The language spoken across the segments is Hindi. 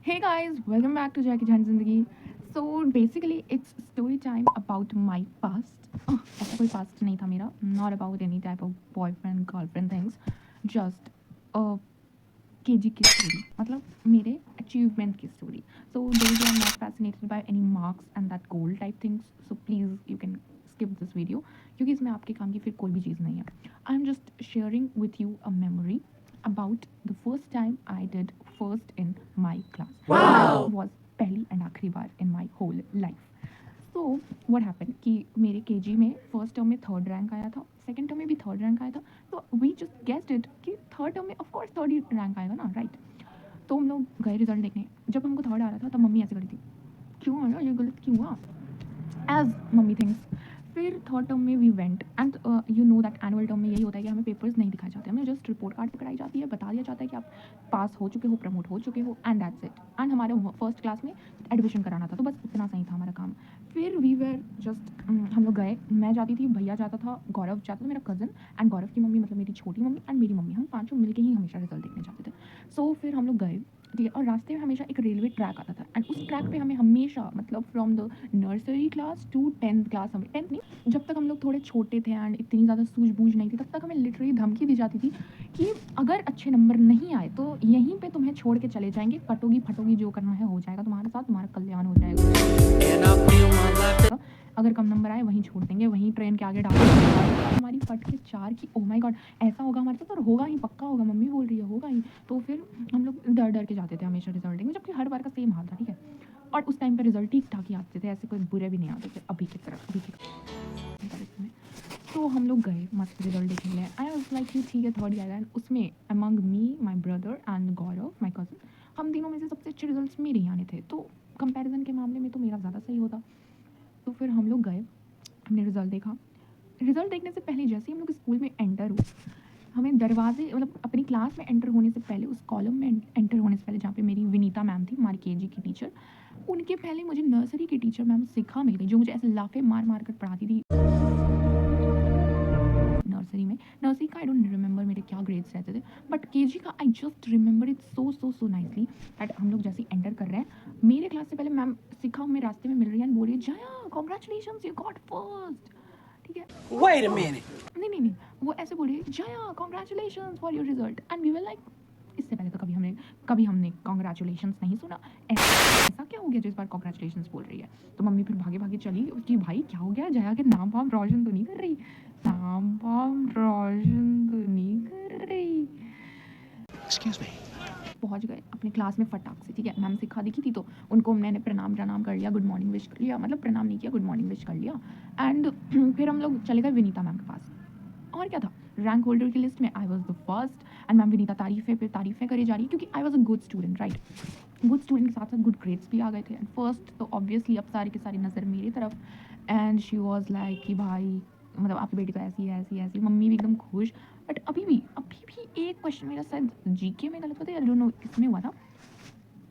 Hey guys, welcome back to Jackie Chan Zindagi. So basically, it's story time about my past. ऐसा कोई past नहीं था मेरा. Not about any type of boyfriend, girlfriend things. Just a KG की story. मतलब मेरे achievement की story. So those who are not fascinated by any marks and that goal type things, so please you can skip this video क्योंकि इसमें आपके काम की फिर कोई भी चीज़ नहीं है. I'm just sharing with you a memory about the first time I did first in my class. Wow! Was पहली and आखिरी बार in my whole life. So what happened कि मेरे केजी में फर्स्ट टर्म में थर्ड रैंक आया था, सेकंड टर्म में भी थर्ड रैंक आया था. तो वी जस्ट गेस्ड इट कि थर्ड टर्म में of course third he rank आएगा ना, राइट? तो हम लोग गए रिजल्ट देखने. जब हमको थर्ड आ रहा था तब मम्मी ऐसे करी थी, क्यों आया, ये गलत क्यों हुआ, एज मम्मी थिंग्स. फिर थर्ड टर्म में we went and you know that annual term में यही होता है कि हमें पेपर्स नहीं दिखाए जाते, हमें जस्ट रिपोर्ट कार्ड पकड़ाई जाती है, बता दिया जाता है कि आप पास हो चुके हो, प्रमोट हो चुके हो, एंड दैट्स इट. एंड हमारे फर्स्ट क्लास में एडमिशन कराना था, तो बस उतना सही था हमारा काम. फिर वी वेर जस्ट हम लोग गए, मैं जाती थी, भैया जाता था, गौरव जाता था मेरा कज़न, एंड गौरव की मम्मी मतलब मेरी छोटी मम्मी एंड मेरी मम्मी, हम पाँचों मिलके ही हमेशा रिजल्ट देखने जाते थे. सो फिर हम लोग गए, ठीक है. और रास्ते में हमेशा एक रेलवे ट्रैक आता था एंड उस ट्रैक पे हमें हमेशा मतलब from the nursery class to tenth class, हमें टेंथ नहीं, जब तक हम लोग थोड़े छोटे थे एंड इतनी ज़्यादा सूझबूझ नहीं थी, तब तक हमें लिटरली धमकी दी जाती थी कि अगर अच्छे नंबर नहीं आए तो यहीं पे तुम्हें छोड़ के चले जाएंगे, कटोगी फटोगी, जो करना है हो जाएगा तुम्हारे साथ, तुम्हारा कल्याण हो जाएगा. अगर कम नंबर आए वहीं छोड़ देंगे, वहीं ट्रेन के आगे डाल देंगे. हमारी फट के चार की, ओ माय गॉड, ऐसा होगा हमारे साथ और होगा ही, पक्का होगा, मम्मी बोल रही है होगा ही. तो फिर हम लोग डर डर के जाते थे हमेशा रिजल्ट देंगे, जबकि हर बार का सेम हाल था, ठीक है. और उस टाइम पे रिजल्ट ठीक ठाक ही आते थे, ऐसे कोई बुरे भी नहीं आते थे अभी की तरह, अभी की में. तो हम लोग गए मस्त रिजल्ट देखने के लिए. आई वाज लाइक कि ठीक है थर्ड आएगा, एंड उसमें among me, my brother and Gaurav my cousin, हम तीनों में से सबसे अच्छे रिजल्ट्स मेरे ही आने थे. तो कंपैरिजन के मामले में तो मेरा ज़्यादा सही होता. तो फिर हम लोग गए, हमने रिजल्ट देखा. रिजल्ट देखने से पहले जैसे ही हम लोग स्कूल में एंटर हुए, हमें दरवाजे मतलब अपनी क्लास में एंटर होने से पहले, उस कॉलम में एंटर होने से पहले जहाँ पे मेरी विनीता मैम थी, हमारी केजी की टीचर, उनके पहले मुझे नर्सरी की टीचर मैम शिखा मिल गई, जो मुझे ऐसे लाफे मार मार कर पढ़ाती थी नर्सरी में. नर्सरी का आई डोंट रिमेंबर मेरे क्या ग्रेड्स रहते थे, बट केजी का I just remember it so so so nicely that हम लोग जैसे ही एंटर कर रहे हैं, मेरे क्लास से पहले मैम शिखा हमें रास्ते में मिल रही है एंड बोल रही है, Jaya congratulation you got first, ठीक है. Wait a minute. नहीं नहीं नहीं, वो ऐसे बोली, Jaya congratulation for your result, and we were like, इससे पहले तो कभी हमने कॉन्ग्रेचुलेशंस नहीं सुना, ऐसा क्या हो गया जो इस बार कॉन्ग्रेचुलेशंस बोल रही है. तो मम्मी फिर भागे भागे चली कि भाई क्या हो गया, जया के नाम वाम रोशन तो नहीं कर रही, नाम वाम रोशन तो नहीं कर रही. Excuse me. पहुंच गए अपने क्लास में फटाक से, ठीक है. मैम सिखा दिखी थी तो उनको मैंने प्रणाम प्रणाम कर लिया, गुड मॉर्निंग विश कर लिया, मतलब प्रणाम नहीं किया, गुड मॉर्निंग विश कर लिया. एंड फिर हम लोग चले गए विनीता मैम के पास. और क्या था, रैंक होल्डर की लिस्ट में I was the first, and ma'am Vinita तारीफ़ें पे तारीफ़ें करी जा रही है क्योंकि I was a good student, right. Good student के साथ साथ गुड ग्रेड्स भी आ गए थे, एंड फर्स्ट तो ऑब्वियसली अब सारे के सारी नज़र मेरी तरफ. एंड शी वॉज लाइक कि भाई मतलब आपकी बेटी तो ऐसी है ऐसी है ऐसी, मम्मी भी एकदम खुश. बट अभी भी एक क्वेश्चन मेरा शायद जीके में गलत होता है, आई डोंट नो किसमें हुआ था.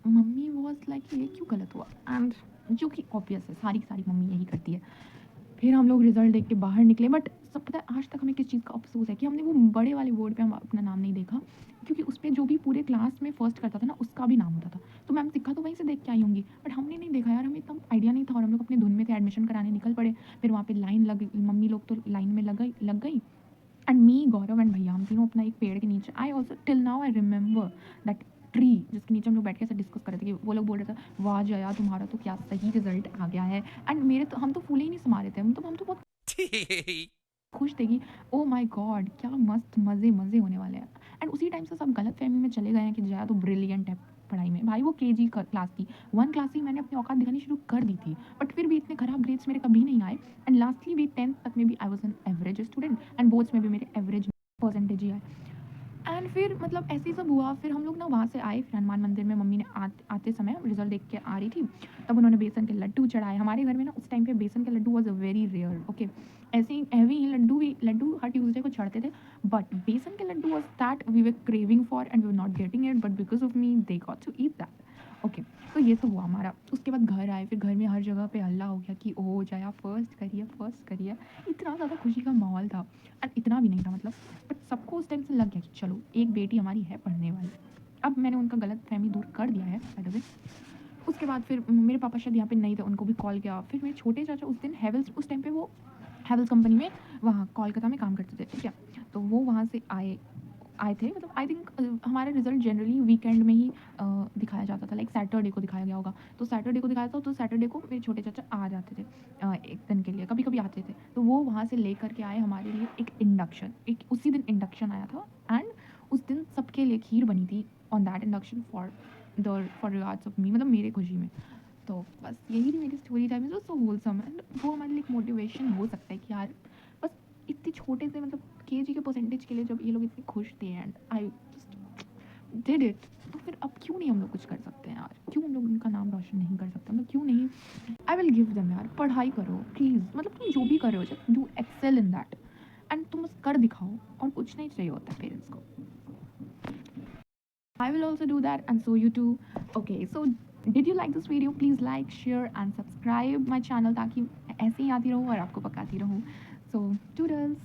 मम्मी वॉज लाइक ये क्यों गलत हुआ, एंड जो कि ऑब्वियस है, सारी सारी मम्मी यही करती है. फिर हम लोग रिजल्ट देख के बाहर निकले, बट सब पता है आज तक हमें किस चीज़ का अफसोस है कि हमने वो बड़े वाले बोर्ड पे हम अपना नाम नहीं देखा, क्योंकि उस पर जो भी पूरे क्लास में फर्स्ट करता था ना, उसका भी नाम होता था. तो मैम सिक्का तो वहीं से देख के आई होंगी, बट हमने नहीं देखा यार, हमें इतना आइडिया नहीं था, और हम लोग अपने धुन में थे, एडमिशन कराने निकल पड़े. फिर वहाँ पे लाइन लग, मम्मी लोग तो लाइन में लग गई. एंड मी, गौरव एंड भैया, हम तीनों अपना एक पेड़ के नीचे. I also till now I remember that tree जिसके नीचे हम लोग बैठ के ऐसे डिस्कस कर रहे थे कि वो लोग बोल रहे थे, वाह जया तुम्हारा तो क्या सही रिजल्ट आ गया है. एंड मेरे तो, हम तो फूले ही नहीं समा रहे थे, हम तो बहुत खुश थे कि ओ माय गॉड क्या मस्त मज़े मज़े होने वाले हैं. एंड उसी टाइम से सब गलत फहमी में चले गए हैं कि जया तो ब्रिलियंट है पढ़ाई में. भाई वो केजी क्लास थी, वन क्लास ही मैंने अपनी औकात दिखानी शुरू कर दी थी, बट फिर भी इतने खराब ग्रेड्स मेरे कभी नहीं आए. एंड लास्टली भी टेंथ तक में भी I was an average student, and boards में भी मेरे एवरेज परसेंटेज ही आए. एंड फिर मतलब ऐसे ही सब हुआ. फिर हम लोग ना वहाँ से आए, फिर हनुमान मंदिर में मम्मी ने आते समय रिजल्ट देख के आ रही थी, तब उन्होंने बेसन के लड्डू चढ़ाए. हमारे घर में ना उस टाइम पे बेसन के लड्डू was a very rare, okay. ऐसे ही हैवी ही लड्डू हर ट्यूसडे को चढ़ते थे, बट बेसन के लड्डू was that we were craving for and we were not getting it, but because of me they got to eat that, okay. तो ये सब हुआ हमारा. उसके बाद घर आए, फिर घर में हर जगह पे हल्ला हो गया कि ओह जया फर्स्ट करिए. इतना ज़्यादा खुशी का माहौल था, एंड इतना भी नहीं था मतलब, बट सबको उस टाइम से लग गया कि चलो एक बेटी हमारी है पढ़ने वाली. अब मैंने उनका गलतफ़हमी दूर कर दिया है बाय द वे। उसके बाद फिर मेरे पापा शायद यहाँ पे नहीं थे, उनको भी कॉल किया। फिर मेरे छोटे चाचा उस दिन हैवेल्स, उस टाइम पे वो हैवेल्स कंपनी में वहाँ कोलकाता में काम करते थे, ठीक है? तो वो वहाँ से आए आए थे, मतलब आई थिंक हमारा रिज़ल्ट जनरली वीकेंड में ही दिखाया जाता था, लाइक सैटरडे को दिखाया गया होगा। तो सैटरडे को दिखाया था, तो सैटरडे को मेरे छोटे चाचा आ जाते थे 1 दिन के लिए, कभी-कभी आते थे। तो वो वहाँ से लेकर के आए हमारे लिए एक इंडक्शन, एक उसी दिन इंडक्शन आया था एंड उस दिन सबके लिए खीर बनी थी on that induction for regards of me, मतलब मेरे खुशी में। तो बस यही थी मेरी story time, it was so wholesome and वो हमारे लिए एक मोटिवेशन हो सकता है कि यार बस इतने छोटे से मतलब केजी के परसेंटेज के लिए जब ये लोग इतने खुश थे and I just did it, तो फिर अब क्यों नहीं हम लोग कुछ कर सकते हैं यार? क्यों हम लोग उनका नाम रोशन नहीं कर सकते? मतलब क्यों नहीं? आई विल गिव देम यार, पढ़ाई करो प्लीज़, मतलब तुम जो भी कर रहे हो just do excel in that and तुम बस कर दिखाओ, और कुछ नहीं चाहिए होता है पेरेंट्स को। I will also do that and so you too. Okay, so did you like this video? Please like, share and subscribe my channel ताकि ऐसे ही आती रहूँ और आपको पकाती रहूँ. So toodles.